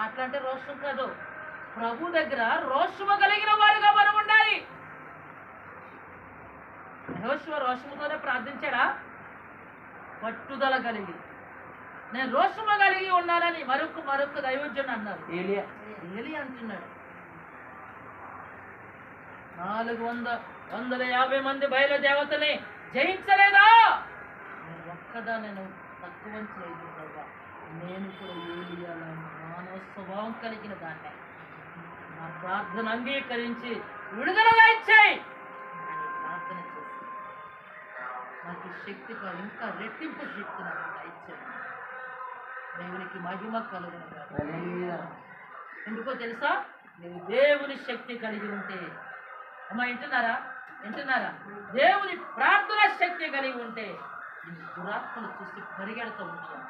అట్లాంటి రోషం కాదు, ప్రభు దగ్గర రోషము కలిగిన వారుగా మనం ఉండాలి. యెహోషువ రోషముతోనే ప్రార్థించాడా? పట్టుదల కలిగి, నేను రోషము కలిగి ఉన్నానని మరొక దైవజనుడు అన్నారు. ఏలియా అంటున్నాడు, 450 మంది బయలు దేవతని జయించలేదా? నేను ఒక్కదాన్ని తక్కువ చేయదు ప్రభా, నేను కూడా ఏలియాలో మానవ స్వభావం కలిగిన దాన్ని, నా ప్రార్థన అంగీకరించి విడుదలగా ఇచ్చాయి అని ప్రార్థన చేసి నాకు శక్తిగా ఇంకా రెట్టింపు శక్తి నాకు ఇచ్చాను. దేవునికి మహిమ కలుగును. ఎందుకో తెలుసా? నువ్వు దేవుని శక్తి కలిగి ఉంటే, అమ్మ వింటున్నారా? దేవుని ప్రార్థన శక్తి కలిగి ఉంటే దురాత్మలు చూసి పరిగెడుతూ ఉంటారు.